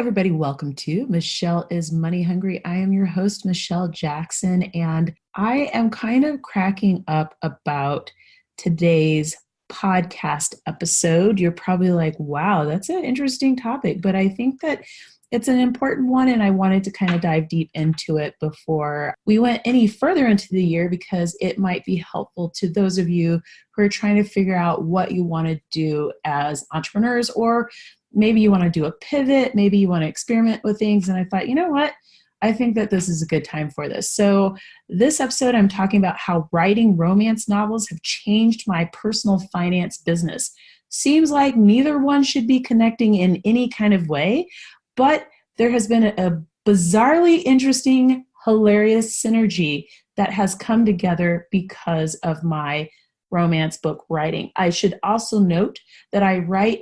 everybody. Welcome to Michelle is Money Hungry. I am your host, Michelle Jackson, and I am kind of cracking up about today's podcast episode. You're probably like, wow, that's an interesting topic, but I think that it's an important one, and I wanted to kind of dive deep into it before we went any further into the year because it might be helpful to those of you who are trying to figure out what you want to do as entrepreneurs, or maybe you want to do a pivot, maybe you want to experiment with things. And I thought, you know what? I think that this is a good time for this. So this episode, I'm talking about how writing romance novels have changed my personal finance business. Seems like neither one should be connecting in any kind of way, but there has been a bizarrely interesting, hilarious synergy that has come together because of my romance book writing. I should also note that I write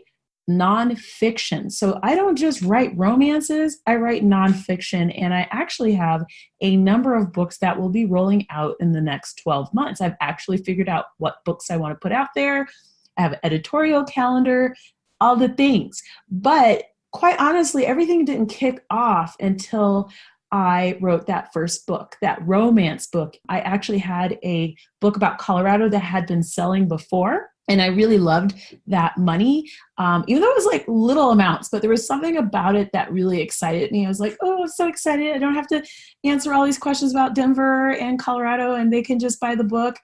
nonfiction. So I don't just write romances, I write nonfiction, and I actually have a number of books that will be rolling out in the next 12 months. I've actually figured out what books I want to put out there. I have an editorial calendar, all the things. But quite honestly, everything didn't kick off until I wrote that first book, that romance book. I actually had a book about Colorado that had been selling before, and I really loved that money, even though it was like little amounts, but there was something about it that really excited me. I was like, oh, I'm so excited. I don't have to answer all these questions about Denver and Colorado, and they can just buy the book.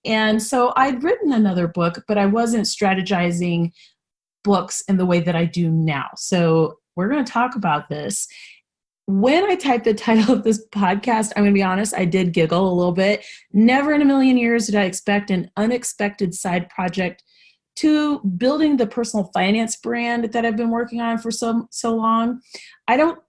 And so I'd written another book, but I wasn't strategizing books in the way that I do now. So we're going to talk about this. When I typed the title of this podcast, I'm going to be honest, I did giggle a little bit. Never in a million years did I expect an unexpected side project to building the personal finance brand that I've been working on for so long. I don't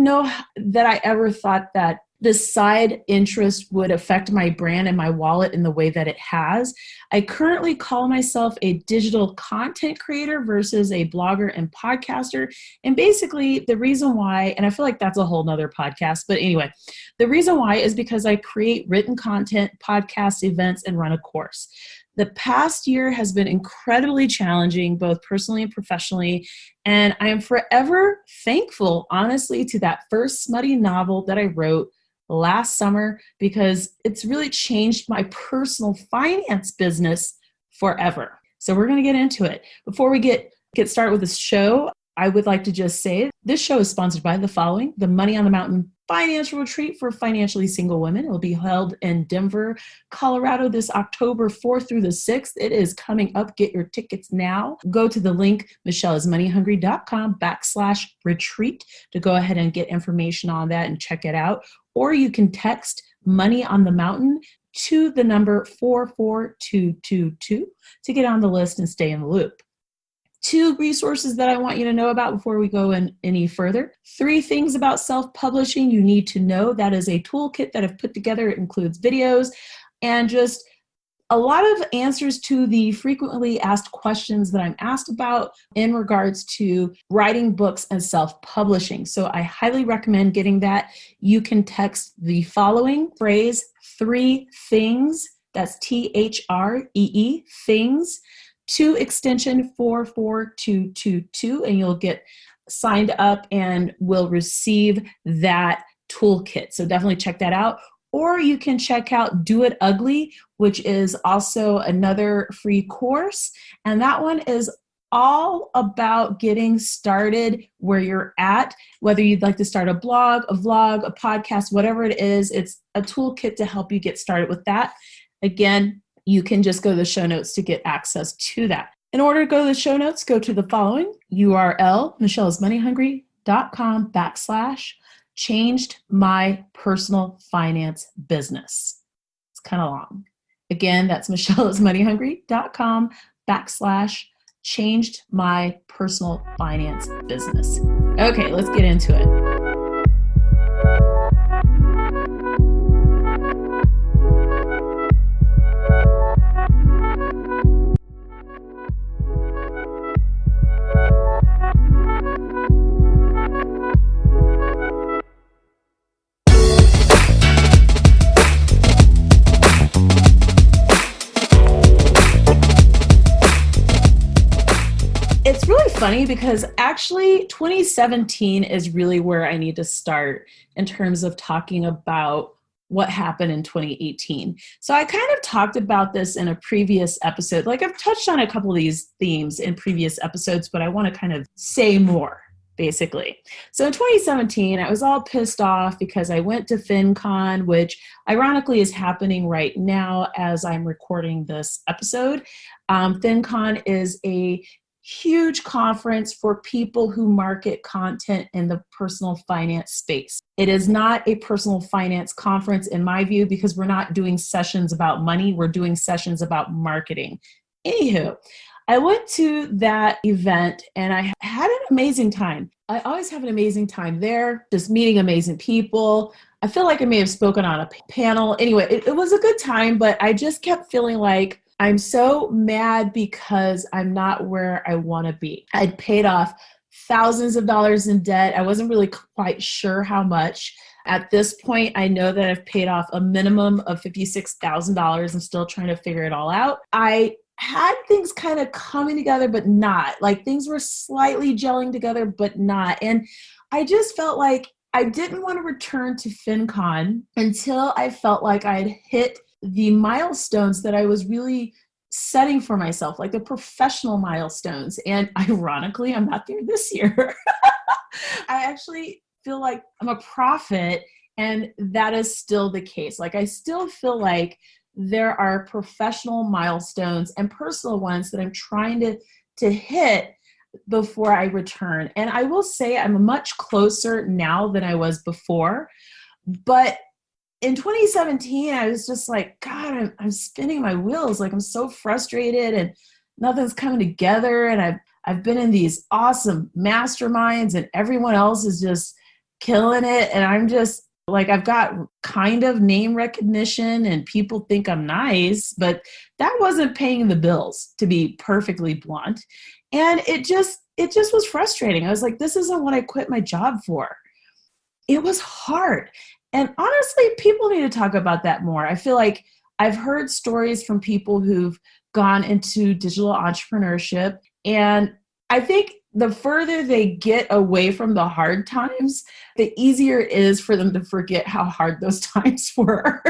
know that I ever thought that this side interest would affect my brand and my wallet in the way that it has. I currently call myself a digital content creator versus a blogger and podcaster. And basically the reason why, and I feel like that's a whole nother podcast, but anyway, the reason why is because I create written content, podcasts, events, and run a course. The past year has been incredibly challenging, both personally and professionally, and I am forever thankful, honestly, to that first smutty novel that I wrote last summer, because it's really changed my personal finance business forever. So we're going to get into it. Before we get started with this show, I would like to just say this show is sponsored by the following: the Money on the Mountain Financial Retreat for Financially Single Women. It will be held in Denver, Colorado this October 4th through the 6th. It is coming up. Get your tickets now. Go to the link, michelleismoneyhungry.com/retreat to go ahead and get information on that and check it out. Or you can text Money on the Mountain to the number 44222 to get on the list and stay in the loop. 2 resources that I want you to know about before we go in any further. 3 things about self-publishing you need to know. That is a toolkit that I've put together. It includes videos and just a lot of answers to the frequently asked questions that I'm asked about in regards to writing books and self-publishing. So I highly recommend getting that. You can text the following phrase, 3 things, that's THREE, things, to extension 44222, and you'll get signed up and will receive that toolkit. So definitely check that out. Or you can check out Do It Ugly, which is also another free course. And that one is all about getting started where you're at, whether you'd like to start a blog, a vlog, a podcast, whatever it is. It's a toolkit to help you get started with that. Again, you can just go to the show notes to get access to that. In order to go to the show notes, go to the following URL, michelleismoneyhungry.com/changed my personal finance business. It's kind of long. Again, that's michelleismoneyhungry.com/changed my personal finance business. Okay, let's get into it. funny because actually 2017 is really where I need to start in terms of talking about what happened in 2018. So I kind of talked about this in a previous episode. Like I've touched on a couple of these themes in previous episodes, but I want to kind of say more, basically. So in 2017, I was all pissed off because I went to FinCon, which ironically is happening right now as I'm recording this episode. FinCon is a huge conference for people who market content in the personal finance space. It is not a personal finance conference in my view because we're not doing sessions about money, we're doing sessions about marketing. Anywho, I went to that event and I had an amazing time. I always have an amazing time there, just meeting amazing people. I feel like I may have spoken on a panel. Anyway, it was a good time, but I just kept feeling like I'm so mad because I'm not where I want to be. I'd paid off thousands of dollars in debt. I wasn't really quite sure how much. At this point, I know that I've paid off a minimum of $56,000. I'm still trying to figure it all out. I had things kind of coming together, but not. Like things were slightly gelling together, but not. And I just felt like I didn't want to return to FinCon until I felt like I had hit the milestones that I was really setting for myself, like the professional milestones. And ironically, I'm not there this year. I actually feel like I'm a prophet, and that is still the case. Like I still feel like there are professional milestones and personal ones that I'm trying to hit before I return. And I will say I'm much closer now than I was before, but in 2017, I was just like, God, I'm spinning my wheels. Like I'm so frustrated and nothing's coming together. And I've been in these awesome masterminds and everyone else is just killing it. And I'm just like, I've got kind of name recognition and people think I'm nice, but that wasn't paying the bills, to be perfectly blunt. And it just was frustrating. I was like, this isn't what I quit my job for. It was hard. And honestly, people need to talk about that more. I feel like I've heard stories from people who've gone into digital entrepreneurship. And I think the further they get away from the hard times, the easier it is for them to forget how hard those times were.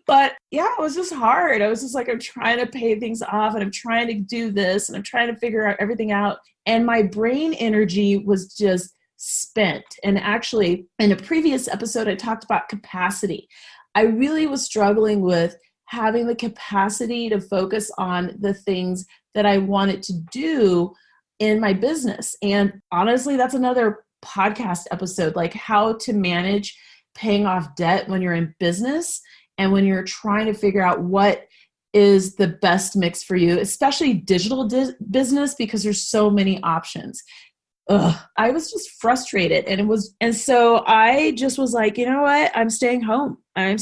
But yeah, it was just hard. I was just like, I'm trying to pay things off and I'm trying to do this and I'm trying to figure out everything out. And my brain energy was just spent. And actually, in a previous episode, I talked about capacity. I really was struggling with having the capacity to focus on the things that I wanted to do in my business. And honestly, that's another podcast episode, like how to manage paying off debt when you're in business and when you're trying to figure out what is the best mix for you, especially digital business, because there's so many options. I was just frustrated and so I just was like, you know what? I'm staying home. I'm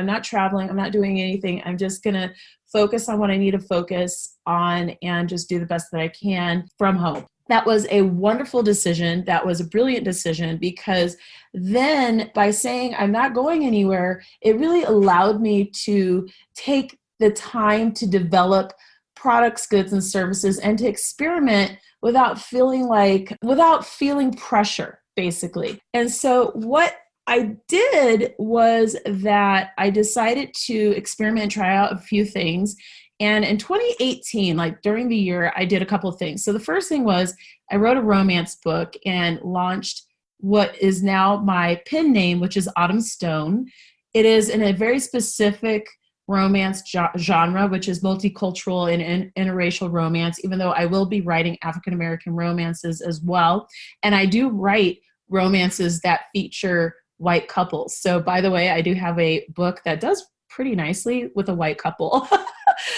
not traveling. I'm not doing anything. I'm just going to focus on what I need to focus on and just do the best that I can from home. That was a wonderful decision. That was a brilliant decision because then by saying I'm not going anywhere, it really allowed me to take the time to develop products, goods, and services and to experiment without feeling pressure, basically. And so what I did was that I decided to experiment and try out a few things. And in 2018, like during the year, I did a couple of things. So the first thing was I wrote a romance book and launched what is now my pen name, which is Autumn Stone. It is in a very specific romance genre, which is multicultural and interracial romance, even though I will be writing African-American romances as well. And I do write romances that feature white couples. So by the way, I do have a book that does pretty nicely with a white couple.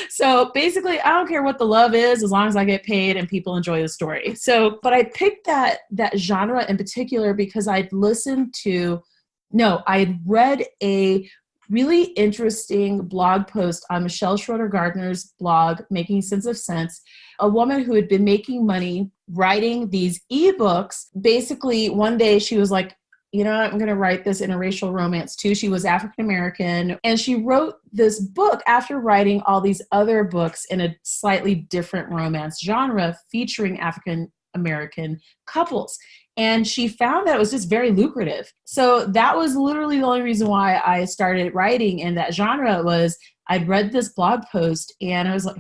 So basically, I don't care what the love is as long as I get paid and people enjoy the story. So, but I picked that genre in particular because I'd read a really interesting blog post on Michelle Schroeder Gardner's blog, Making Sense of Sense, a woman who had been making money writing these ebooks. Basically, one day she was like, I'm going to write this interracial romance too. She was African American, and she wrote this book after writing all these other books in a slightly different romance genre featuring African American couples. And she found that it was just very lucrative. So that was literally the only reason why I started writing in that genre. Was I'd read this blog post and I was like,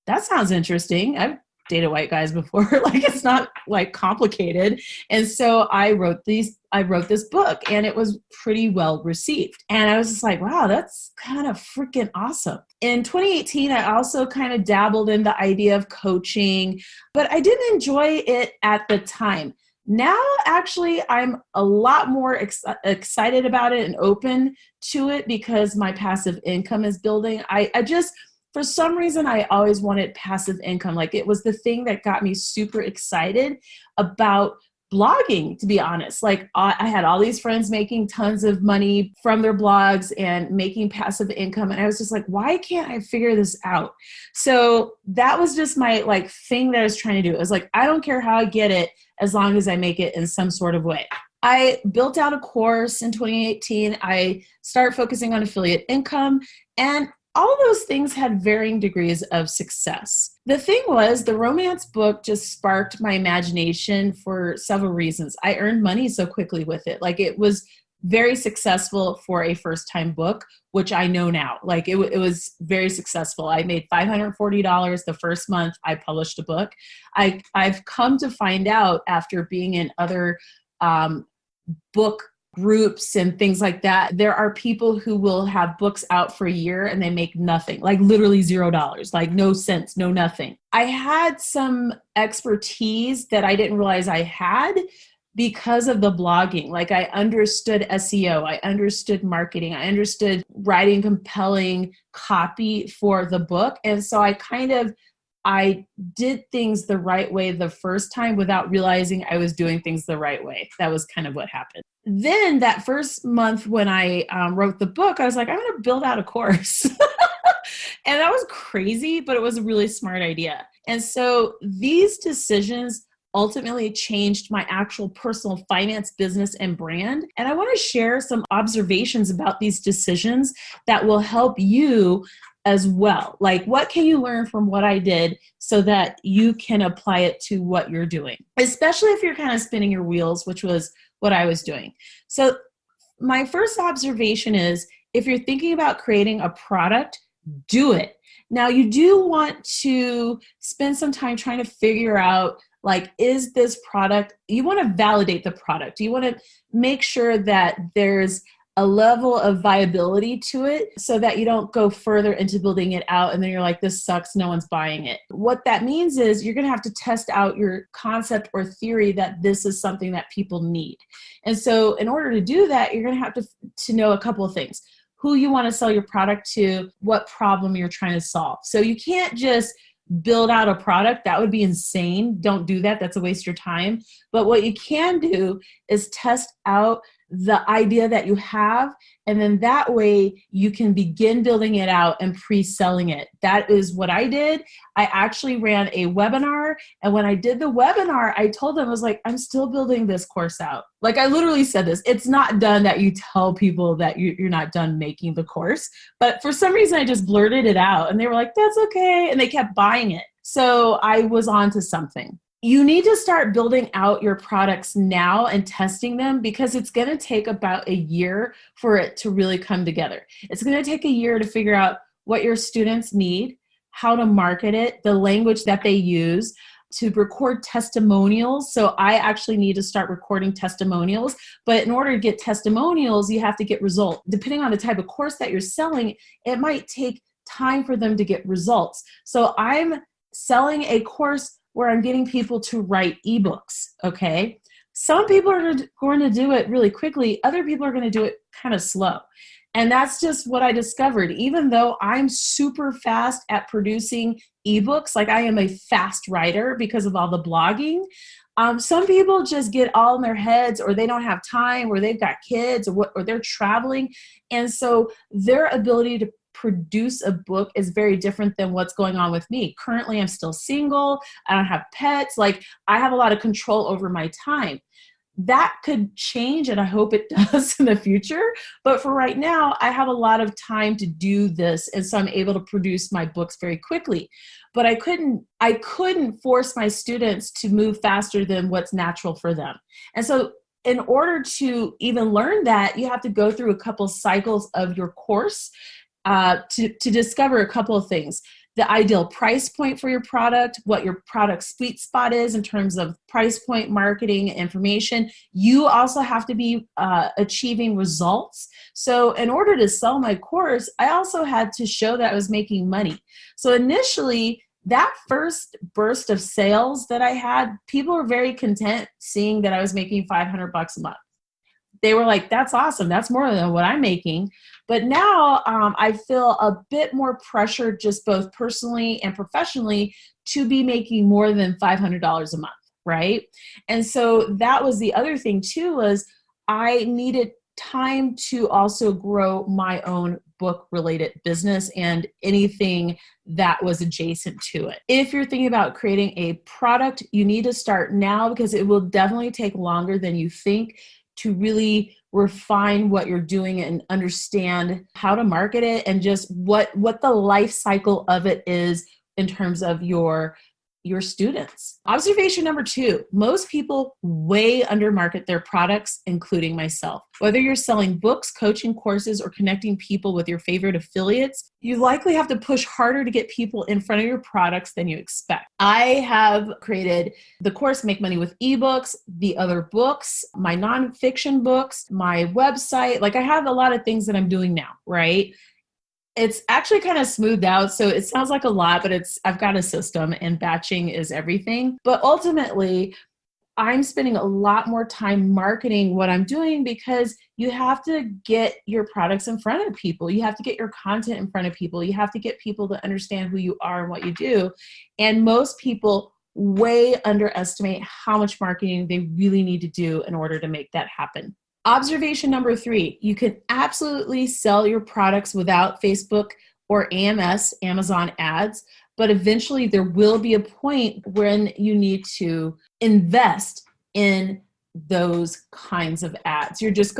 that sounds interesting. I've dated white guys before. Like, it's not like complicated. And so I wrote this book, and it was pretty well received. And I was just like, wow, that's kind of freaking awesome. In 2018, I also kind of dabbled in the idea of coaching, but I didn't enjoy it at the time. Now, actually, I'm a lot more excited about it and open to it because my passive income is building. I just, for some reason, I always wanted passive income. Like, it was the thing that got me super excited about blogging, to be honest. Like, I had all these friends making tons of money from their blogs and making passive income. And I was just like, why can't I figure this out? So that was just my thing that I was trying to do. It was like, I don't care how I get it as long as I make it in some sort of way. I built out a course in 2018. I started focusing on affiliate income, and all of those things had varying degrees of success. The thing was, the romance book just sparked my imagination for several reasons. I earned money so quickly with it. Like, it was very successful for a first-time book, which I know now. Like, it was very successful. I made $540 the first month I published a book. I've come to find out, after being in other book groups and things like that, there are people who will have books out for a year and they make nothing, like literally $0, like no cents, no nothing. I had some expertise that I didn't realize I had because of the blogging. Like, I understood SEO, I understood marketing, I understood writing compelling copy for the book. And so I did things the right way the first time without realizing I was doing things the right way. That was kind of what happened. Then that first month when I wrote the book, I was like, I'm going to build out a course. And that was crazy, but it was a really smart idea. And so these decisions ultimately changed my actual personal finance, business, and brand. And I want to share some observations about these decisions that will help you as well. Like, what can you learn from what I did so that you can apply it to what you're doing, especially if you're kind of spinning your wheels, which was what I was doing. So my first observation is, if you're thinking about creating a product, do it. Now, you do want to spend some time trying to figure out, like, is this product, you want to validate the product. You want to make sure that there's a level of viability to it so that you don't go further into building it out and then you're like, this sucks, no one's buying it. What that means is you're going to have to test out your concept or theory that this is something that people need. And so in order to do that, you're going to have to know a couple of things: who you want to sell your product to, what problem you're trying to solve. So you can't just build out a product. That would be insane. Don't do that. That's a waste of your time. But what you can do is test out the idea that you have, and then that way you can begin building it out and pre-selling it. That is what I did. I actually ran a webinar, and when I did the webinar, I told them, I was like, I'm still building this course out. Like, I literally said this. It's not done that you tell people that you're not done making the course, but for some reason I just blurted it out, and they were like, that's okay, and they kept buying it. So I was on to something. You need to start building out your products now and testing them, because it's going to take about a year for it to really come together. It's going to take a year to figure out what your students need, how to market it, the language that they use, to record testimonials. So I actually need to start recording testimonials. But in order to get testimonials, you have to get results. Depending on the type of course that you're selling, it might take time for them to get results. So I'm selling a course where I'm getting people to write ebooks, okay? Some people are going to do it really quickly. Other people are going to do it kind of slow. And that's just what I discovered. Even though I'm super fast at producing ebooks, like I am a fast writer because of all the blogging, some people just get all in their heads, or they don't have time, or they've got kids, or they're traveling. And so their ability to produce a book is very different than what's going on with me. Currently, I'm still single. I don't have pets. Like, I have a lot of control over my time. That could change, and I hope it does in the future. But for right now, I have a lot of time to do this, and so I'm able to produce my books very quickly. But I couldn't force my students to move faster than what's natural for them. And so in order to even learn that, you have to go through a couple cycles of your course to discover a couple of things. The ideal price point for your product, what your product sweet spot is in terms of price point, marketing, information. You also have to be achieving results. So in order to sell my course, I also had to show that I was making money. So initially, that first burst of sales that I had, people were very content seeing that I was making $500 a month. They were like, that's awesome. That's more than what I'm making. But now I feel a bit more pressure, just both personally and professionally, to be making more than $500 a month, right? And so that was the other thing too, was I needed time to also grow my own book related business and anything that was adjacent to it. If you're thinking about creating a product, you need to start now, because it will definitely take longer than you think to really refine what you're doing and understand how to market it, and just what the life cycle of it is in terms of your students. Observation number 2, most people way undermarket their products, including myself. Whether you're selling books, coaching courses, or connecting people with your favorite affiliates, you likely have to push harder to get people in front of your products than you expect. I have created the course Make Money with eBooks, the other books, my nonfiction books, my website. Like, I have a lot of things that I'm doing now, right? It's actually kind of smoothed out. So it sounds like a lot, but I've got a system, and batching is everything. But ultimately, I'm spending a lot more time marketing what I'm doing, because you have to get your products in front of people. You have to get your content in front of people. You have to get people to understand who you are and what you do. And most people way underestimate how much marketing they really need to do in order to make that happen. Observation number 3, you can absolutely sell your products without Facebook or AMS, Amazon ads, but eventually there will be a point when you need to invest in those kinds of ads. There's just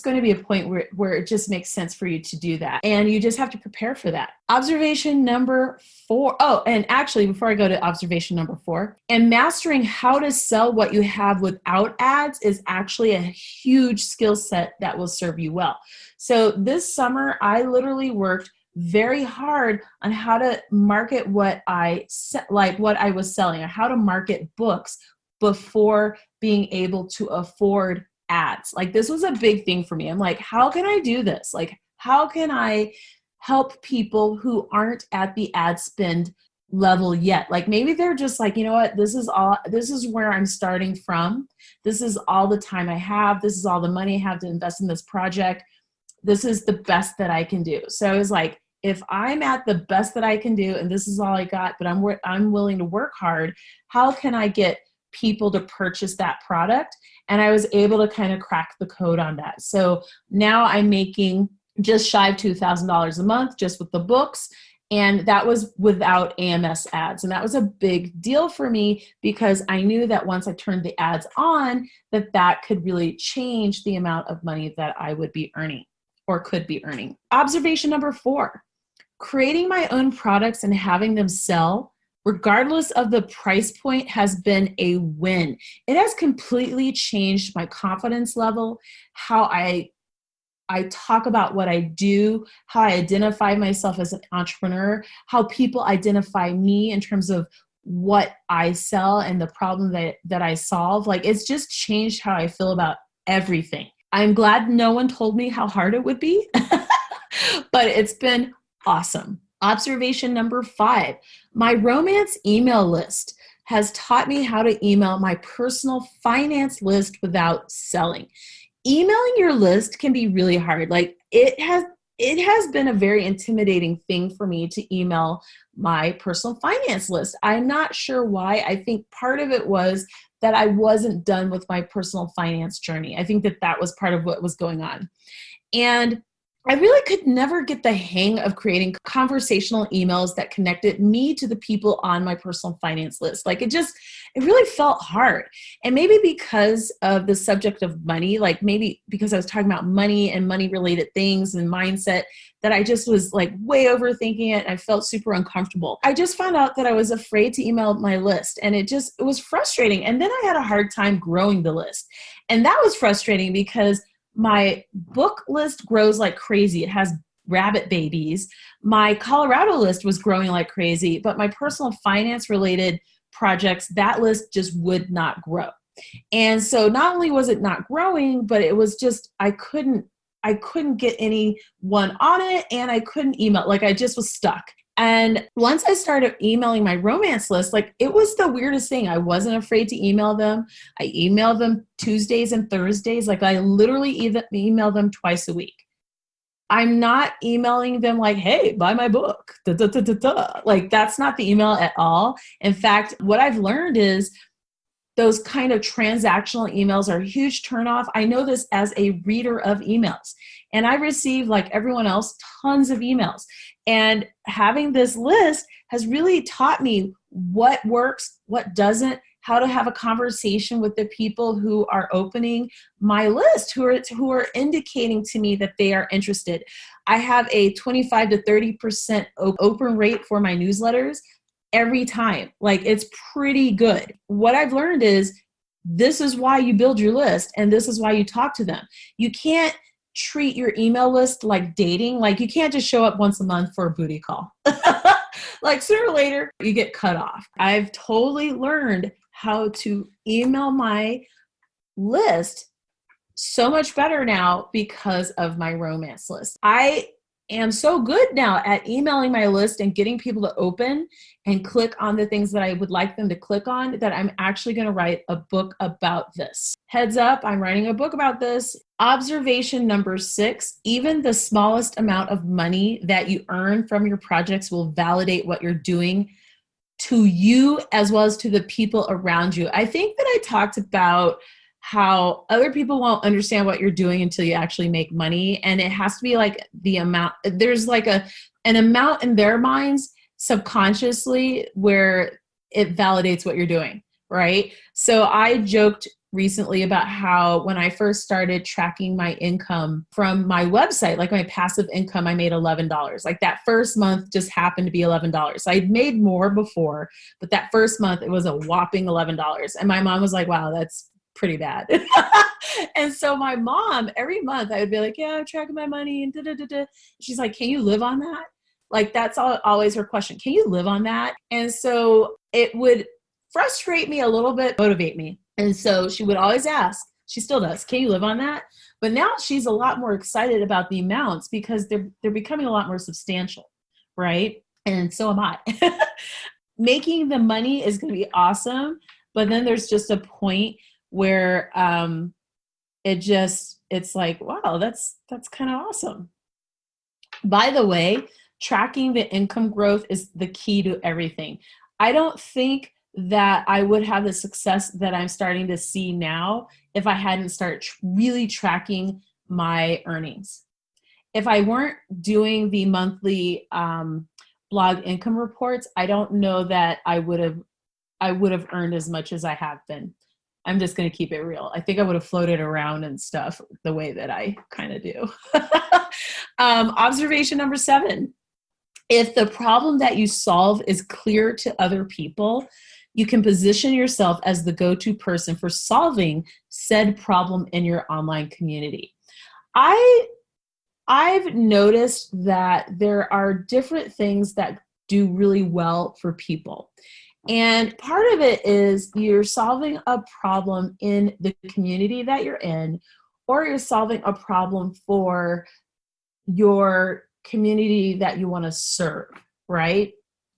going to be a point where it just makes sense for you to do that. And you just have to prepare for that. Observation number 4. Oh, and actually, before I go to observation number 4, and mastering how to sell what you have without ads is actually a huge skill set that will serve you well. So this summer, I literally worked very hard on how to market what I was selling, or how to market books before being able to afford ads. Like, this was a big thing for me. I'm like, how can I do this? Like, how can I help people who aren't at the ad spend level yet? Like, maybe they're just like, you know what, this is where I'm starting from. This is all the time I have. This is all the money I have to invest in this project. This is the best that I can do. So I was like, if I'm at the best that I can do, and this is all I got, but I'm willing to work hard, how can I get people to purchase that product? And I was able to kind of crack the code on that. So now I'm making just shy of $2,000 a month just with the books. And that was without AMS ads. And that was a big deal for me, because I knew that once I turned the ads on, that could really change the amount of money that I would be earning, or could be earning. Observation number 4, creating my own products and having them sell, regardless of the price point, has been a win. It has completely changed my confidence level, how I talk about what I do, how I identify myself as an entrepreneur, how people identify me in terms of what I sell and the problem that I solve. Like, it's just changed how I feel about everything. I'm glad no one told me how hard it would be, but it's been awesome. Observation number 5, my romance email list has taught me how to email my personal finance list without selling. Emailing your list can be really hard. Like, it has been a very intimidating thing for me to email my personal finance list. I'm not sure why. I think part of it was that I wasn't done with my personal finance journey. I think that was part of what was going on. And I really could never get the hang of creating conversational emails that connected me to the people on my personal finance list. Like it really felt hard. And maybe because of the subject of money, like maybe because I was talking about money and money related things and mindset, that I just was like way overthinking it. And I felt super uncomfortable. I just found out that I was afraid to email my list, and it was frustrating. And then I had a hard time growing the list. And that was frustrating because my book list grows like crazy. It has rabbit babies. My Colorado list was growing like crazy, but my personal finance related projects, that list just would not grow. And so not only was it not growing, but it was just, I couldn't get anyone on it, and I couldn't email. Like I just was stuck. And once I started emailing my romance list, like it was the weirdest thing. I wasn't afraid to email them. I emailed them Tuesdays and Thursdays. Like I literally even email them twice a week. I'm not emailing them like, hey, buy my book. Da, da, da, da, da. Like that's not the email at all. In fact, what I've learned is those kind of transactional emails are a huge turnoff. I know this as a reader of emails, and I receive, like everyone else, tons of emails. And having this list has really taught me what works, what doesn't, how to have a conversation with the people who are opening my list, who are indicating to me that they are interested. I have a 25 to 30% open rate for my newsletters every time. Like it's pretty good. What I've learned is this is why you build your list, and this is why you talk to them. You can't treat your email list like dating. Like you can't just show up once a month for a booty call. Like sooner or later you get cut off. I've totally learned how to email my list so much better now because of my romance list. I am so good now at emailing my list and getting people to open and click on the things that I would like them to click on, that I'm actually going to write a book about this. Heads up, I'm writing a book about this. Observation number 6, even the smallest amount of money that you earn from your projects will validate what you're doing to you as well as to the people around you. I think that I talked about how other people won't understand what you're doing until you actually make money. And it has to be like the amount, there's like an amount in their minds subconsciously where it validates what you're doing, right? So I joked recently about how when I first started tracking my income from my website, like my passive income, I made $11. Like that first month just happened to be $11. I'd made more before, but that first month it was a whopping $11. And my mom was like, wow, that's pretty bad. And so my mom, every month I would be like, yeah, I'm tracking my money and da, da, da, da. She's like, can you live on that? Like that's always her question. Can you live on that? And so it would frustrate me a little bit, motivate me. And so she would always ask, she still does, can you live on that? But now she's a lot more excited about the amounts because they're becoming a lot more substantial, right? And so am I. Making the money is going to be awesome, but then there's just a point where it's like, wow, that's kind of awesome. By the way, tracking the income growth is the key to everything. I don't think that I would have the success that I'm starting to see now if I hadn't started really tracking my earnings. If I weren't doing the monthly blog income reports, I don't know that I would have earned as much as I have been. I'm just going to keep it real. I think I would have floated around and stuff the way that I kind of do. Observation number 7. If the problem that you solve is clear to other people, you can position yourself as the go-to person for solving said problem in your online community. I've noticed that there are different things that do really well for people. And part of it is you're solving a problem in the community that you're in, or you're solving a problem for your community that you want to serve, right?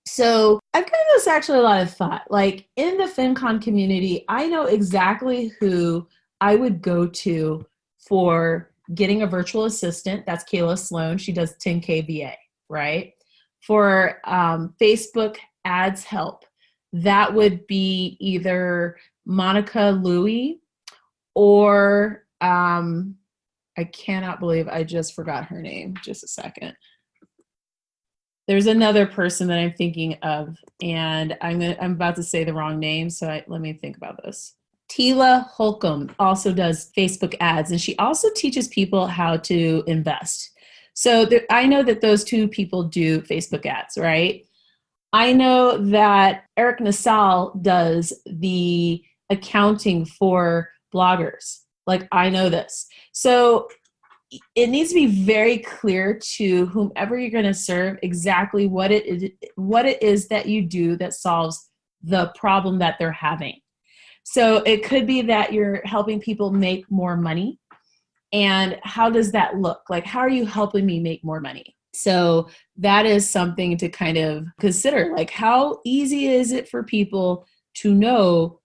So I've given this actually a lot of thought. Like in the FinCon community, I know exactly who I would go to for getting a virtual assistant. That's Kayla Sloan. She does 10K VA, right? For Facebook ads help, that would be either Monica Louie or I cannot believe I just forgot her name. Just a second. There's another person that I'm thinking of, and I'm about to say the wrong name, so let me think about this. Tila Holcomb also does Facebook ads, and she also teaches people how to invest. So I know that those two people do Facebook ads, right? I know that Eric Nassau does the accounting for bloggers. Like, I know this. So it needs to be very clear to whomever you're going to serve exactly what it is that you do that solves the problem that they're having. So it could be that you're helping people make more money. And how does that look? Like, how are you helping me make more money? So that is something to kind of consider. Like, how easy is it for people to know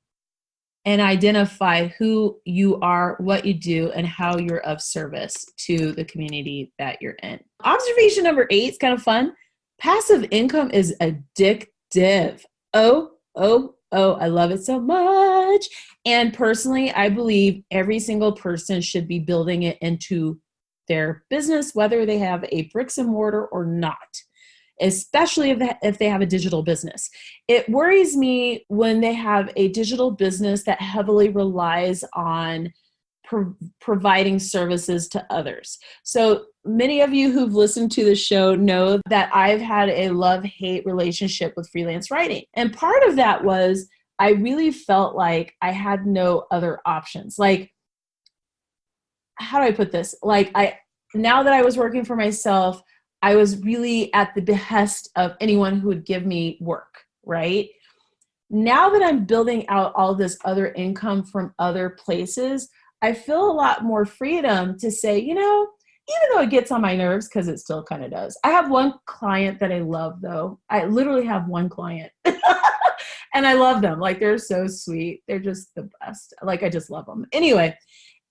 and identify who you are, what you do, and how you're of service to the community that you're in? Observation number 8 is kind of fun. Passive income is addictive. Oh, I love it so much. And personally, I believe every single person should be building it into their business, whether they have a bricks and mortar or not, especially if they have a digital business. It worries me when they have a digital business that heavily relies on providing services to others. So many of you who've listened to the show know that I've had a love-hate relationship with freelance writing. And part of that was I really felt like I had no other options. Like, how do I put this? Like, now that I was working for myself, I was really at the behest of anyone who would give me work, right? Now that I'm building out all this other income from other places, I feel a lot more freedom to say, even though it gets on my nerves, because it still kind of does. I have one client that I love, though. I literally have one client. And I love them. Like, they're so sweet. They're just the best. Like, I just love them. Anyway,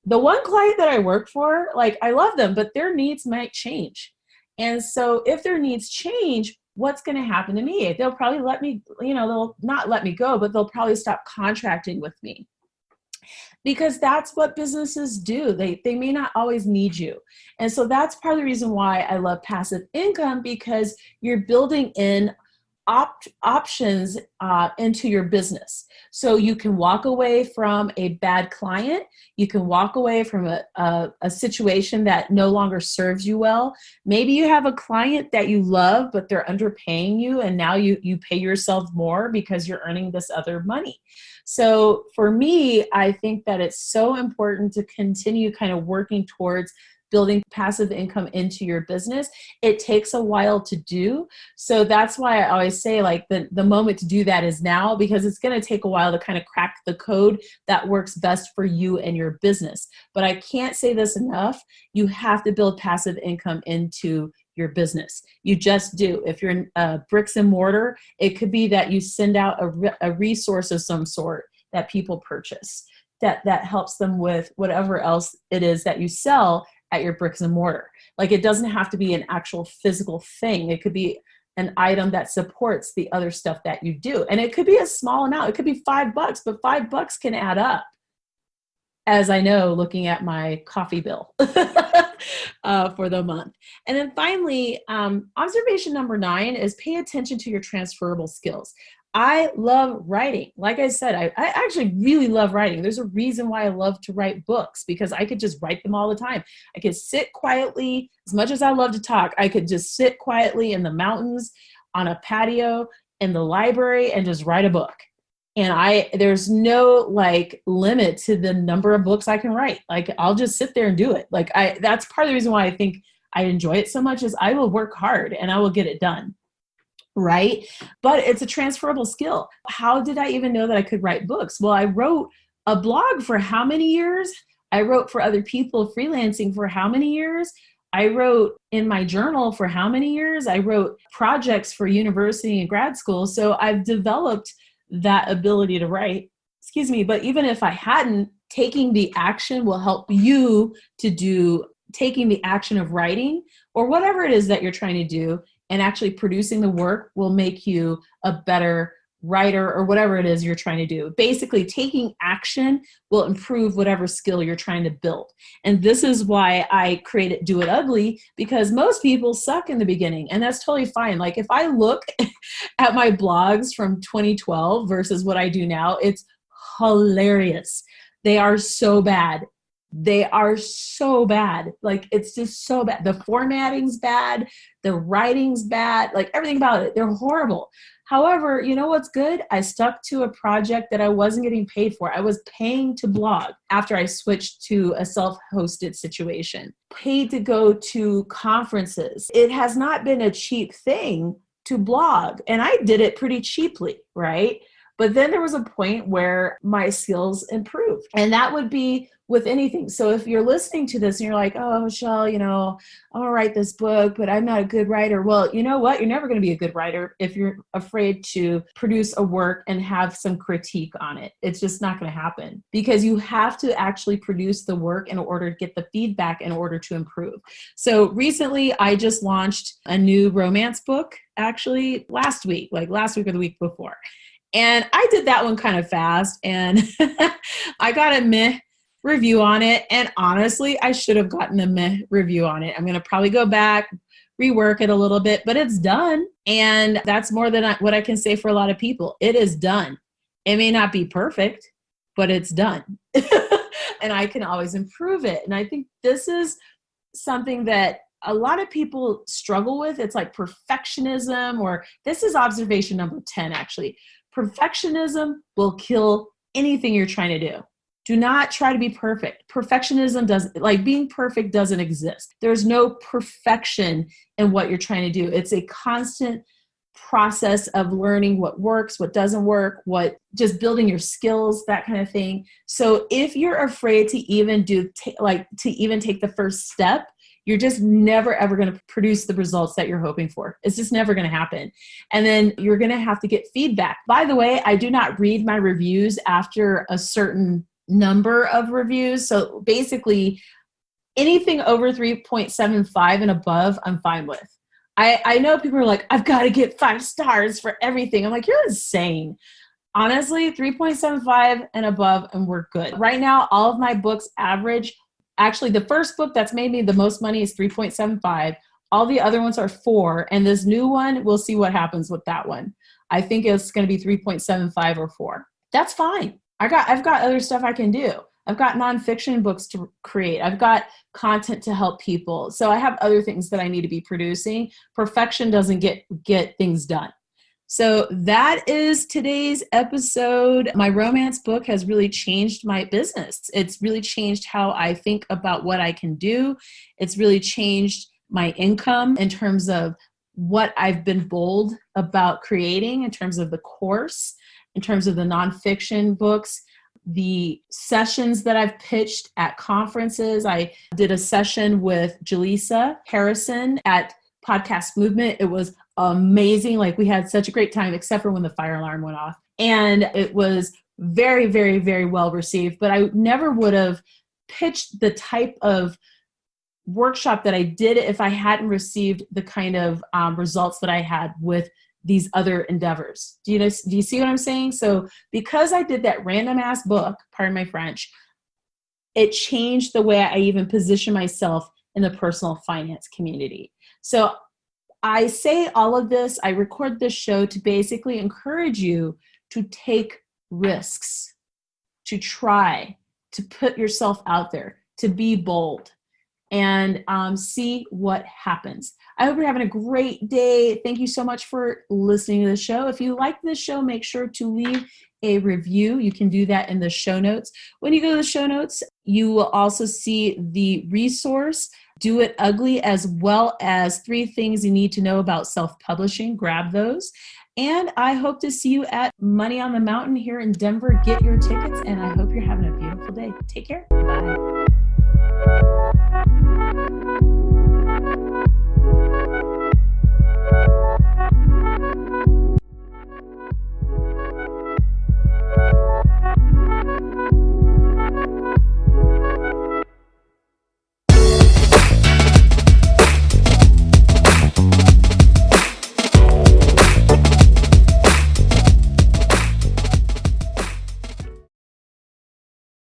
the one client that I work for, like, I love them, but their needs might change. And so if their needs change, what's going to happen to me? They'll probably let me, they'll not let me go, but they'll probably stop contracting with me. Because that's what businesses do. They may not always need you. And so that's part of the reason why I love passive income, because you're building in options into your business. So you can walk away from a bad client. You can walk away from a situation that no longer serves you well. Maybe you have a client that you love, but they're underpaying you, and now you pay yourself more because you're earning this other money. So for me, I think that it's so important to continue kind of working towards building passive income into your business. It takes a while to do. So that's why I always say, like, the moment to do that is now, because it's going to take a while to kind of crack the code that works best for you and your business. But I can't say this enough. You have to build passive income into your business. You just do. If you're in bricks and mortar, it could be that you send out a resource of some sort that people purchase that helps them with whatever else it is that you sell at your bricks and mortar. Like, it doesn't have to be an actual physical thing. It could be an item that supports the other stuff that you do. And it could be a small amount. It could be $5, but $5 can add up, as I know, looking at my coffee bill for the month. And then finally, observation number 9 is pay attention to your transferable skills. I love writing. Like I said, I actually really love writing. There's a reason why I love to write books, because I could just write them all the time. I could sit quietly. As much as I love to talk, I could just sit quietly in the mountains, on a patio, in the library, and just write a book. And there's no like limit to the number of books I can write. Like, I'll just sit there and do it. Like, that's part of the reason why I think I enjoy it so much, is I will work hard and I will get it done. Right? But it's a transferable skill. How did I even know that I could write books? Well, I wrote a blog for how many years? I wrote for other people freelancing for how many years? I wrote in my journal for how many years? I wrote projects for university and grad school. So I've developed that ability to write. Excuse me. But even if I hadn't, taking the action will help you to do, taking the action of writing or whatever it is that you're trying to do, and actually producing the work will make you a better writer or whatever it is you're trying to do. Basically, taking action will improve whatever skill you're trying to build. And this is why I created Do It Ugly, because most people suck in the beginning, and that's totally fine. Like if I look at my blogs from 2012 versus what I do now, it's hilarious. They are so bad. They are so bad. Like it's just so bad. The formatting's bad. The writing's bad. Like everything about it. They're horrible. However, you know what's good? I stuck to a project that I wasn't getting paid for. I was paying to blog after I switched to a self-hosted situation. Paid to go to conferences. It has not been a cheap thing to blog. And I did it pretty cheaply, right? But then there was a point where my skills improved. And that would be with anything. So if you're listening to this and you're like, oh, Michelle, I want to write this book, but I'm not a good writer. Well, you know what? You're never going to be a good writer if you're afraid to produce a work and have some critique on it. It's just not going to happen, because you have to actually produce the work in order to get the feedback in order to improve. So recently I just launched a new romance book, actually last week or the week before. And I did that one kind of fast, and I got a meh review on it. And honestly, I should have gotten a meh review on it. I'm going to probably go back, rework it a little bit, but it's done. And that's more than what I can say for a lot of people. It is done. It may not be perfect, but it's done. And I can always improve it. And I think this is something that a lot of people struggle with. It's like perfectionism, or this is observation number 10, actually. Perfectionism will kill anything you're trying to do. Do not try to be perfect. Perfectionism being perfect doesn't exist. There's no perfection in what you're trying to do. It's a constant process of learning what works, what doesn't work, just building your skills, that kind of thing. So if you're afraid to even take the first step, you're just never, ever going to produce the results that you're hoping for. It's just never going to happen. And then you're going to have to get feedback. By the way, I do not read my reviews after a certain number of reviews. So basically anything over 3.75 and above, I'm fine with. I know people are like, I've got to get 5 stars for everything. I'm like, you're insane. Honestly, 3.75 and above, and we're good. Right now, all of my books average. Actually, the first book that's made me the most money is 3.75. All the other ones are 4. And this new one, we'll see what happens with that one. I think it's going to be 3.75 or 4. That's fine. I've got other stuff I can do. I've got nonfiction books to create. I've got content to help people. So I have other things that I need to be producing. Perfection doesn't get things done. So that is today's episode. My romance book has really changed my business. It's really changed how I think about what I can do. It's really changed my income in terms of what I've been bold about creating, in terms of the course, in terms of the nonfiction books, the sessions that I've pitched at conferences. I did a session with Jaleesa Harrison at Podcast Movement. It was amazing. Like, we had such a great time, except for when the fire alarm went off. And it was very, very, very well received. But I never would have pitched the type of workshop that I did if I hadn't received the kind of results that I had with these other endeavors. Do you see what I'm saying? So because I did that random ass book, pardon my French, it changed the way I even position myself in the personal finance community. So I say all of this, I record this show to basically encourage you to take risks, to try, to put yourself out there, to be bold, and see what happens. I hope you're having a great day. Thank you so much for listening to the show. If you like this show, make sure to leave a review. You can do that in the show notes. When you go to the show notes, you will also see the resource, Do It Ugly, as well as 3 things you need to know about self-publishing. Grab those. And I hope to see you at Money on the Mountain here in Denver. Get your tickets, and I hope you're having a beautiful day. Take care. Bye.